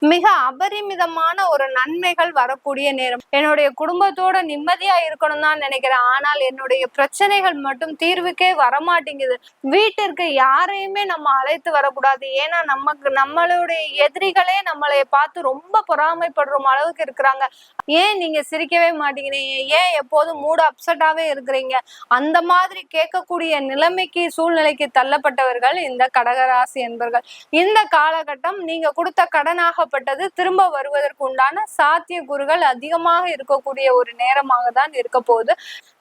மிக அபரிமிதமான ஒரு நன்மைகள் வரக்கூடிய நேரம். என்னுடைய குடும்பத்தோட நிம்மதியா இருக்கணும் தான் நினைக்கிறேன். ஆனால் என்னுடைய பிரச்சனைகள் மட்டும் தீர்வுக்கே வரமாட்டேங்குது. வீட்டிற்கு யாரையுமே நம்ம அழைத்து வரக்கூடாது. ஏன்னா நம்மளுடைய எதிரிகளே நம்மளை பார்த்து ரொம்ப பொறாமைப்படுற அளவுக்கு இருக்கிறாங்க. ஏன் நீங்க சிரிக்கவே மாட்டேங்கிறீங்க, ஏன் எப்போதும் மூடு அப்செட்டாவே இருக்கிறீங்க, அந்த மாதிரி கேட்கக்கூடிய நிலைமைக்கு சூழ்நிலைக்கு தள்ளப்பட்டவர்கள் இந்த கடகராசி என்பர்கள். இந்த காலகட்டம் நீங்க கொடுத்த கடனாகப்பட்டது திரும்ப வருவதற்கு உண்டான சாத்தியக்கூறுகள் அதிகமாக இருக்கக்கூடிய ஒரு நேரமாக தான் இருக்க போகுது.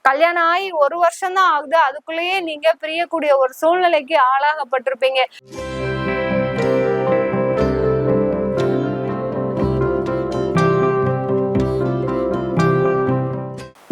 கல்யாணம் ஆகி 1 வருஷம் தான் ஆகுது, அதுக்குள்ளேயே நீங்க பிரியக்கூடிய ஒரு சூழ்நிலைக்கு ஆளாகப்பட்டிருப்பீங்க.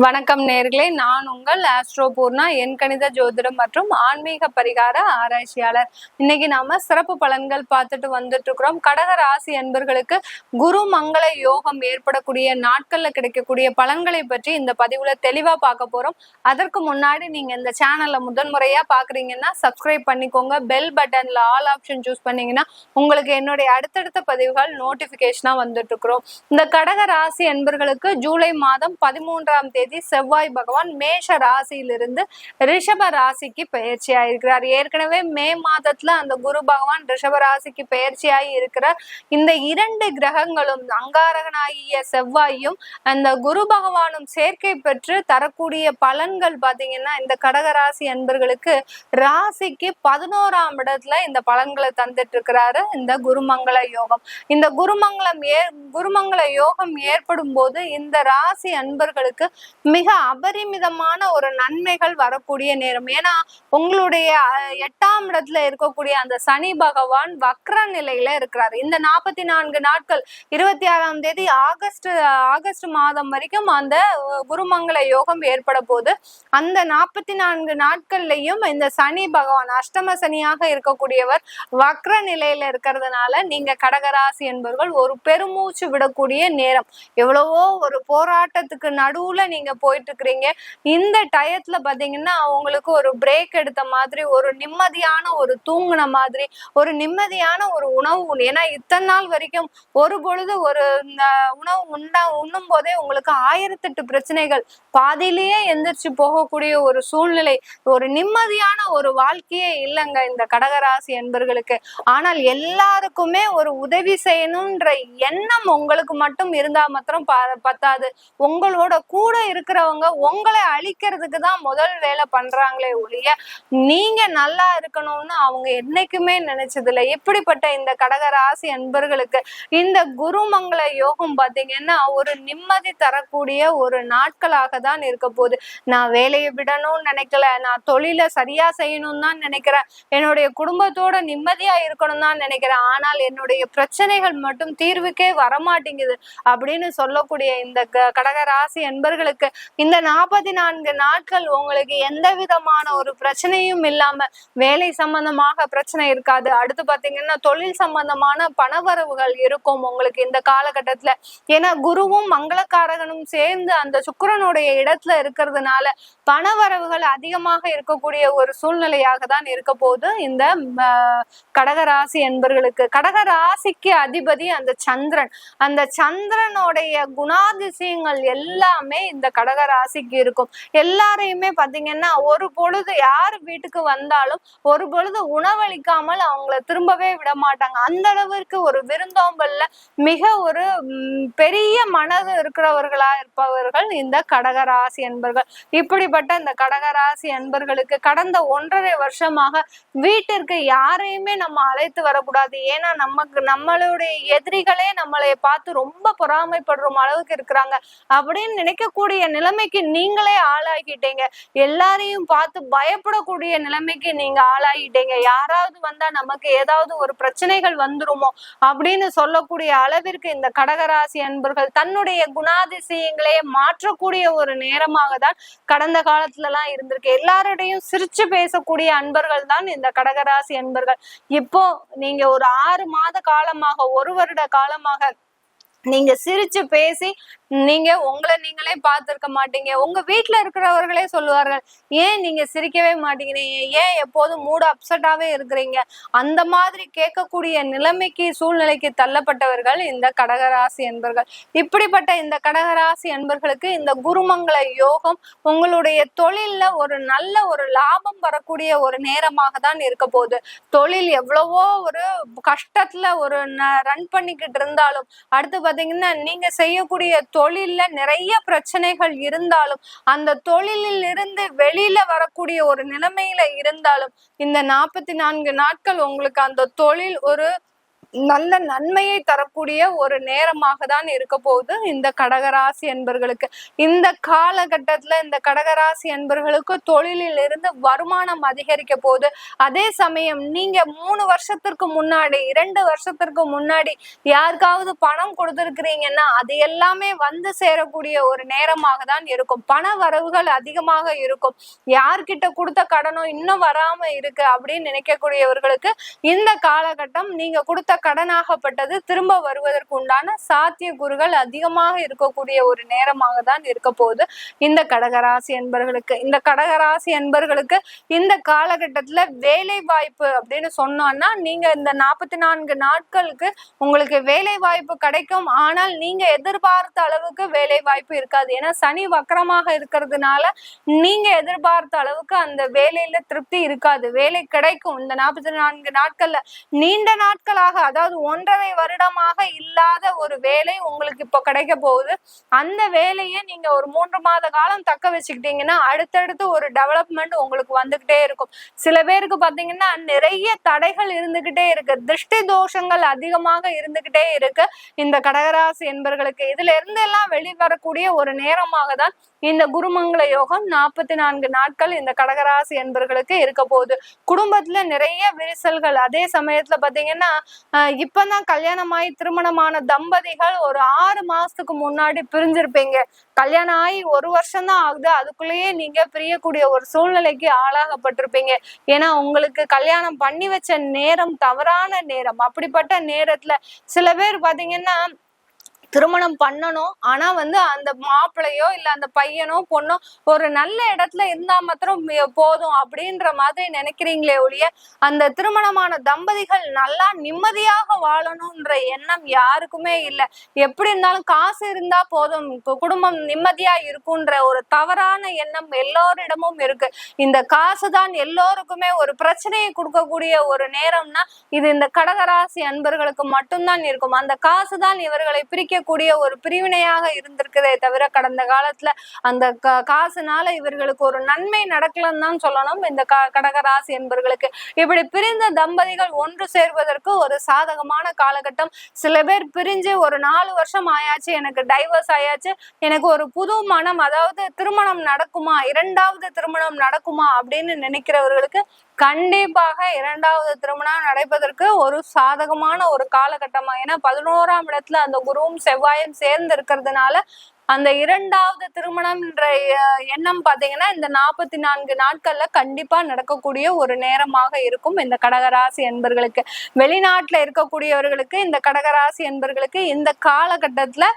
வணக்கம் நேர்களே, நான் உங்கள் ஆஸ்ட்ரோ பூர்ணா, என் கணித ஜோதிடம் மற்றும் ஆன்மீக பரிகார ஆராய்ச்சியாளர். இன்னைக்கு நாம சிறப்பு பலன்கள் பார்த்துட்டு வந்துட்டு இருக்கிறோம். கடக ராசி என்பர்களுக்கு குரு மங்கள யோகம் ஏற்படக்கூடிய நாட்கள்ல கிடைக்கக்கூடிய பலன்களை பற்றி இந்த பதிவுல தெளிவா பார்க்க போறோம். அதற்கு முன்னாடி நீங்க இந்த சேனல்ல முதன்முறையா பாக்குறீங்கன்னா சப்ஸ்கிரைப் பண்ணிக்கோங்க. பெல் பட்டன்ல ஆல் ஆப்ஷன் சூஸ் பண்ணீங்கன்னா உங்களுக்கு என்னுடைய அடுத்தடுத்த பதிவுகள் நோட்டிபிகேஷனா வந்துட்டு இருக்கிறோம். இந்த கடக ராசி என்பர்களுக்கு ஜூலை மாதம் 13ஆம் தேதி செவ்வாய் பகவான் மேஷ ராசியிலிருந்து ரிஷப ராசிக்கு பயிற்சி ஆயிருக்கிறார். ஏற்கனவே மே மாதத்துல அந்த குரு பகவான் ரிஷப ராசிக்கு பயிற்சியாகி இருக்கிறார். இந்த 2 கிரகங்களும் அங்காரகனாகிய செவ்வாயும் அந்த குரு பகவானும் சேர்க்கை பெற்று தரக்கூடிய பலன்கள் பாத்தீங்கன்னா இந்த கடகராசி அன்பர்களுக்கு ராசிக்கு 11ஆம் இடத்துல இந்த பலன்களை தந்துட்டு இருக்கிறாரு இந்த குருமங்கள யோகம். இந்த குருமங்கள யோகம் ஏற்படும் போது இந்த ராசி அன்பர்களுக்கு மிக அபரிமிதமான ஒரு நன்மைகள் வரக்கூடிய நேரம். ஏன்னா உங்களுடைய 8ஆம் இடத்துல இருக்கக்கூடிய அந்த சனி பகவான் வக்ர நிலையில இருக்கிறாரு. இந்த 44 நாட்கள் 26ஆம் தேதி ஆகஸ்ட் மாதம் வரைக்கும் அந்த குருமங்கள யோகம் ஏற்பட போது அந்த 44 நாட்கள்லயும் இந்த சனி பகவான் அஷ்டம சனியாக இருக்கக்கூடியவர் வக்ர நிலையில இருக்கிறதுனால நீங்க கடகராசி என்பவர்கள் ஒரு பெருமூச்சு விடக்கூடிய நேரம். எவ்வளவோ ஒரு போராட்டத்துக்கு நடுவுல நீங்க போயிட்டு இருக்கிறீங்க. இந்த டயத்துல பாத்தீங்கன்னா உங்களுக்கு ஒரு பிரேக் எடுத்த மாதிரி, ஒரு நிம்மதியான ஒரு தூங்குன மாதிரி, ஒரு நிம்மதியான ஒரு உணவு. ஏன்னா இத்தனை நாள் வரைக்கும் ஒரு பொழுது ஒரு உணவு உண்ணும் போதே உங்களுக்கு 1008 பிரச்சனைகள், பாதியிலேயே எந்திரிச்சு போகக்கூடிய ஒரு சூழ்நிலை, ஒரு நிம்மதியான ஒரு வாழ்க்கையே இல்லைங்க இந்த கடகராசி என்பர்களுக்கு. ஆனால் எல்லாருக்குமே ஒரு உதவி செய்யணும்ன்ற எண்ணம் உங்களுக்கு மட்டும் இருந்தா மாத்திரம் பத்தாது. உங்களோட கூட இருக்கிறவங்க உங்களை அழிக்கிறதுக்கு தான் முதல் வேலை பண்றாங்களே ஒழிய நீங்க நல்லா இருக்கணும்னு அவங்க என்னைக்குமே நினைச்சதில்லை. எப்படிப்பட்ட இந்த கடகராசி அன்பர்களுக்கு இந்த குருமங்கள யோகம் பாத்தீங்கன்னா ஒரு நிம்மதி தரக்கூடிய ஒரு நாட்களாக தான் இருக்க போகுது. நான் வேலையை விடணும்னு நினைக்கல, நான் தொழிலை சரியா செய்யணும்னு தான் நினைக்கிறேன், என்னுடைய குடும்பத்தோட நிம்மதியா இருக்கணும் தான் நினைக்கிறேன், ஆனால் என்னுடைய பிரச்சனைகள் மட்டும் தீர்வுக்கே வரமாட்டேங்குது அப்படின்னு சொல்லக்கூடிய இந்த கடகராசி அன்பர்களுக்கு இந்த 44 நாட்கள் உங்களுக்கு எந்த விதமான ஒரு பிரச்சனையும் இல்லாம வேலை சம்பந்தமாக பிரச்சனை இருக்காது. அடுத்து பாத்தீங்கன்னா தொழில் சம்பந்தமான பணவரவுகள் இருக்கும் உங்களுக்கு இந்த காலகட்டத்துல. ஏன்னா குருவும் மங்களக்காரகனும் சேர்ந்து அந்த சுக்கிரனுடைய இடத்துல இருக்கிறதுனால பணவரவுகள் அதிகமாக இருக்கக்கூடிய ஒரு சூழ்நிலையாக தான் இருக்க போகுது இந்த கடகராசி என்பர்களுக்கு. கடகராசிக்கு அதிபதி அந்த சந்திரன். அந்த சந்திரனுடைய குணாதிசயங்கள் எல்லாமே இந்த கடகராசிக்கு இருக்கும். எல்லாரையுமே பாத்தீங்கன்னா ஒரு பொழுது யாரு வீட்டுக்கு வந்தாலும் ஒரு பொழுது உணவளிக்காமல் அவங்கள திரும்பவே விட மாட்டாங்க. அந்த அளவிற்கு ஒரு விருந்தோம்பல்ல மிக ஒரு பெரிய மனது இருக்கிறவர்களா இருப்பவர்கள் இந்த கடகராசி என்பர்கள். இப்படிப்பட்ட இந்த கடகராசி அன்பர்களுக்கு கடந்த 1.5 வருஷமாக வீட்டிற்கு யாரையுமே நம்ம அழைத்து வரக்கூடாது. ஏன்னா நம்மளுடைய எதிரிகளே நம்மளை பார்த்து ரொம்ப பொறாமைப்படுற அளவுக்கு இருக்கிறாங்க அப்படின்னு நினைக்கக்கூடிய நிலைமைக்கு நீங்களே ஆளாகிட்டீங்க. எல்லாரையும் பார்த்து பயப்படக்கூடிய நிலைமைக்கு நீங்க ஆளாகிட்டீங்க. யாராவது வந்தா நமக்கு ஏதாவது ஒரு பிரச்சனைகள் வந்துருமோ அப்படின்னு சொல்லக்கூடிய அளவிற்கு இந்த கடகராசி அன்பர்கள் தன்னுடைய குணாதிசயங்களையே மாற்றக்கூடிய ஒரு நேரமாக தான் கடந்த காலத்துல எல்லாம் இருந்திருக்கு. எல்லாருடையும் சிரிச்சு பேசக்கூடிய அன்பர்கள் தான் இந்த கடகராசி அன்பர்கள். இப்போ நீங்க ஒரு 6 மாத காலமாக 1 வருட காலமாக நீங்க சிரிச்சு பேசி நீங்க உங்களை நீங்களே பார்த்திருக்க மாட்டீங்க. உங்க வீட்டுல இருக்கிறவர்களே சொல்லுவார்கள், ஏன் நீங்க சிரிக்கவே மாட்டேங்கிறீங்க, ஏன் எப்போதும் மூடு அப்செட்டாவே இருக்கிறீங்க. அந்த மாதிரி கேட்கக்கூடிய நிலைமைக்கு சூழ்நிலைக்கு தள்ளப்பட்டவர்கள் இந்த கடகராசி என்பர்கள். இப்படிப்பட்ட இந்த கடகராசி என்பர்களுக்கு இந்த குருமங்கள யோகம் உங்களுடைய தொழில்ல ஒரு நல்ல ஒரு லாபம் வரக்கூடிய ஒரு நேரமாக தான் இருக்க போகுது. தொழில் எவ்வளவோ ஒரு கஷ்டத்துல ஒரு ரன் பண்ணிக்கிட்டு இருந்தாலும், அடுத்து பாத்தீங்கன்னா நீங்க செய்யக்கூடிய தொழில்ல நிறைய பிரச்சனைகள் இருந்தாலும், அந்த தொழிலில் இருந்து வெளியில வரக்கூடிய ஒரு நிலைமையில இருந்தாலும், இந்த 44 நாட்கள் உங்களுக்கு அந்த தொழில் ஒரு நல்ல நன்மையை தரக்கூடிய ஒரு நேரமாக தான் இருக்க போகுது இந்த கடகராசி என்பர்களுக்கு. இந்த காலகட்டத்துல இந்த கடகராசி என்பர்களுக்கு தொழிலில் இருந்து வருமானம் அதிகரிக்க போகுது. அதே சமயம் நீங்க 3 வருஷத்திற்கு முன்னாடி 2 வருஷத்திற்கு முன்னாடி யாருக்காவது பணம் கொடுத்திருக்கிறீங்கன்னா அது எல்லாமே வந்து சேரக்கூடிய ஒரு நேரமாக தான் இருக்கும். பண வரவுகள் அதிகமாக இருக்கும். யார்கிட்ட கொடுத்த கடனும் இன்னும் வராம இருக்கு அப்படின்னு நினைக்கக்கூடியவர்களுக்கு இந்த காலகட்டம் நீங்க கொடுத்த கடனாகப்பட்டது திரும்ப வருவதற்கு உண்டான சாத்தியக்கூறுகள் அதிகமாக இருக்கக்கூடிய ஒரு நேரமாக தான் இருக்க போகுது இந்த கடகராசி என்பர்களுக்கு. இந்த கடகராசி என்பர்களுக்கு இந்த காலகட்டத்துல வேலை வாய்ப்பு அப்படின்னு சொன்னோம்னா, நீங்க இந்த 44 நாட்களுக்கு உங்களுக்கு வேலை வாய்ப்பு கிடைக்கும். ஆனால் நீங்க எதிர்பார்த்த அளவுக்கு வேலை வாய்ப்பு இருக்காது. ஏன்னா சனி வக்கரமாக இருக்கிறதுனால நீங்க எதிர்பார்த்த அளவுக்கு அந்த வேலையில திருப்தி இருக்காது. வேலை கிடைக்கும் இந்த 44 நாட்கள்ல. நீண்ட நாட்களாக, அதாவது 1.5 வருடமாக இல்லாத ஒரு வேலை உங்களுக்கு இப்ப கிடைக்க போகுது. அந்த வேலையை நீங்க ஒரு 3 மாத காலம் தக்க வச்சுக்கிட்டீங்கன்னா அடுத்தடுத்து ஒரு டெவலப்மெண்ட் உங்களுக்கு வந்துகிட்டே இருக்கும். சில பேருக்கு பாத்தீங்கன்னா நிறைய தடைகள் இருந்துகிட்டே இருக்கு, திருஷ்டி தோஷங்கள் அதிகமாக இருந்துகிட்டே இருக்கு இந்த கடகராசி என்பர்களுக்கு. இதுல இருந்து எல்லாம் வெளிவரக்கூடிய ஒரு நேரமாக தான் இந்த குருமங்கள யோகம் 44 நாட்கள் இந்த கடகராசி என்பர்களுக்கு இருக்க போகுது. குடும்பத்துல நிறைய விரிசல்கள். அதே சமயத்துல பாத்தீங்கன்னா இப்பதான் கல்யாணமாயி திருமணமான தம்பதிகள் ஒரு 6 மாசத்துக்கு முன்னாடி பிரிஞ்சிருப்பீங்க. கல்யாணம் ஆகி 1 வருஷம் தான் ஆகுது, அதுக்குள்ளேயே நீங்க பிரியக்கூடிய ஒரு சூழ்நிலைக்கு ஆளாகப்பட்டிருப்பீங்க. ஏன்னா உங்களுக்கு கல்யாணம் பண்ணி வச்ச நேரம் தவறான நேரம். அப்படிப்பட்ட நேரத்துல சில பேர் பாத்தீங்கன்னா திருமணம் பண்ணணும், ஆனா அந்த மாப்பிள்ளையோ இல்ல அந்த பையனோ பொண்ணோ ஒரு நல்ல இடத்துல இருந்தா மாத்திரம் போதும் அப்படின்ற மாதிரி நினைக்கிறீங்களே ஒழிய, அந்த திருமணமான தம்பதிகள் நல்லா நிம்மதியாக வாழணும்ன்ற எண்ணம் யாருக்குமே இல்லை. எப்படி இருந்தாலும் காசு இருந்தா போதும், குடும்பம் நிம்மதியா இருக்குன்ற ஒரு தவறான எண்ணம் எல்லோரிடமும் இருக்கு. இந்த காசு தான் எல்லோருக்குமே ஒரு பிரச்சனையை கொடுக்கக்கூடிய ஒரு நேரம்னா இது இந்த கடகராசி அன்பர்களுக்கு மட்டும்தான் இருக்கும். அந்த காசு தான் இவர்களை பிரிக்க கூடிய ஒரு பிரிவினையாக இருந்திருக்குதே தவிர, கடந்த காலத்துல அந்த காசுனால இவர்களுக்கு ஒரு நன்மை நடக்கலன்னு தான் சொல்லணும் இந்த கடகராசி என்பர்களுக்கு. இப்படி பிரிந்த தம்பதிகள் ஒன்று சேர்வதற்கு ஒரு சாதகமான காலகட்டம். சில பேர் பிரிஞ்சு ஒரு 4 வருஷம் ஆயாச்சு, எனக்கு டைவர்ஸ் ஆயாச்சு, எனக்கு ஒரு புது மனம், அதாவது திருமணம் நடக்குமா, 2வது திருமணம் நடக்குமா அப்படின்னு நினைக்கிறவர்களுக்கு கண்டிப்பாக 2வது திருமணம் நடைபெறதற்கு ஒரு சாதகமான ஒரு காலகட்டமா. ஏன்னா 11ஆம் இடத்துல அந்த குருவும் செவ்வாயும் சேர்ந்து இருக்கிறதுனால அந்த 2வது திருமணம்ன்ற எண்ணம் பாத்தீங்கன்னா இந்த 44 நாட்கள்ல கண்டிப்பா நடக்கக்கூடிய ஒரு நேரமாக இருக்கும் இந்த கடகராசி என்பர்களுக்கு. வெளிநாட்டுல இருக்கக்கூடியவர்களுக்கு இந்த கடகராசி என்பர்களுக்கு இந்த காலகட்டத்துல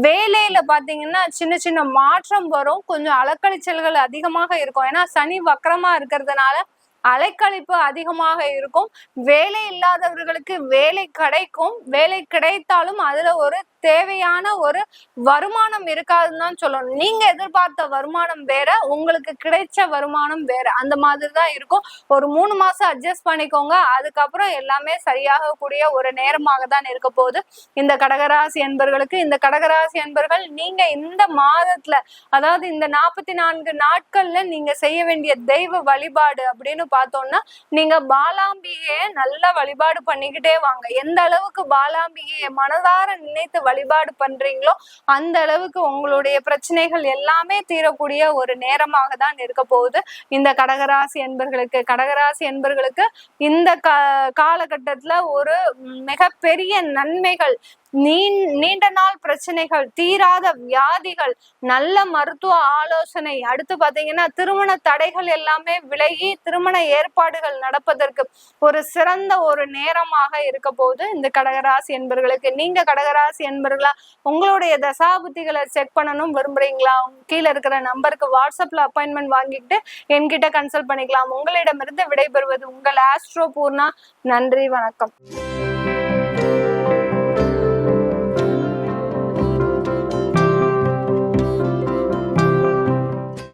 வேலையில பாத்தீங்கன்னா சின்ன சின்ன மாற்றம் வரும். கொஞ்சம் அலக்கழிச்சல்கள் அதிகமாக இருக்கும். ஏன்னா சனி வக்கரமா இருக்கிறதுனால அலைக்கழிப்பு அதிகமாக இருக்கும். வேலை இல்லாதவர்களுக்கு வேலை கிடைக்கும். வேலை கிடைத்தாலும் அதுல ஒரு தேவையான ஒரு வருமானம் இருக்காதுன்னு தான் சொல்லணும். நீங்க எதிர்பார்த்த வருமானம் வேற, உங்களுக்கு கிடைச்ச வருமானம் வேற, அந்த மாதிரி தான் இருக்கும். ஒரு 3 மாசம் அட்ஜஸ்ட் பண்ணிக்கோங்க, அதுக்கப்புறம் எல்லாமே சரியாக கூடிய ஒரு நேரமாக தான் இருக்க போகுது இந்த கடகராசி என்பர்களுக்கு. இந்த கடகராசி என்பர்கள் நீங்க இந்த மாதத்துல, அதாவது இந்த 44 நாட்கள்ல நீங்க செய்ய வேண்டிய தெய்வ வழிபாடு அப்படின்னு பார்த்தோம்னா, நீங்க பாலாம்பிகைய நல்லா வழிபாடு பண்ணிக்கிட்டே வாங்க. எந்த அளவுக்கு பாலாம்பிகையை மனதார நினைத்து வழிபாடு பண்றீங்களோ அந்த அளவுக்கு உங்களுடைய பிரச்சனைகள் எல்லாமே தீரக்கூடிய ஒரு நேரமாக தான் இருக்க போகுது இந்த கடகராசி என்பர்களுக்கு. கடகராசி என்பர்களுக்கு இந்த காலகட்டத்துல ஒரு மிகப்பெரிய நன்மைகள் நீண்ட நாள் பிரச்சனைகள், தீராத வியாதிகள், நல்ல மருத்துவ ஆலோசனை, அடுத்து பாத்தீங்கன்னா திருமண தடைகள் எல்லாமே விலகி திருமண ஏற்பாடுகள் நடப்பதற்கு ஒரு சிறந்த ஒரு நேரமாக இருக்க போது இந்த கடகராசி என்பர்களுக்கு. நீங்க கடகராசி என்பர்களா உங்களுடைய தசாபுத்திகளை செக் பண்ணணும் விரும்புறீங்களா? கீழே இருக்கிற நம்பருக்கு வாட்ஸ்அப்ல அப்பாயின்மெண்ட் வாங்கிட்டு என்கிட்ட கன்சல்ட் பண்ணிக்கலாம். உங்களிடமிருந்து விடைபெறுவது உங்கள் ஆஸ்ட்ரோ பூர்ணா. நன்றி, வணக்கம்.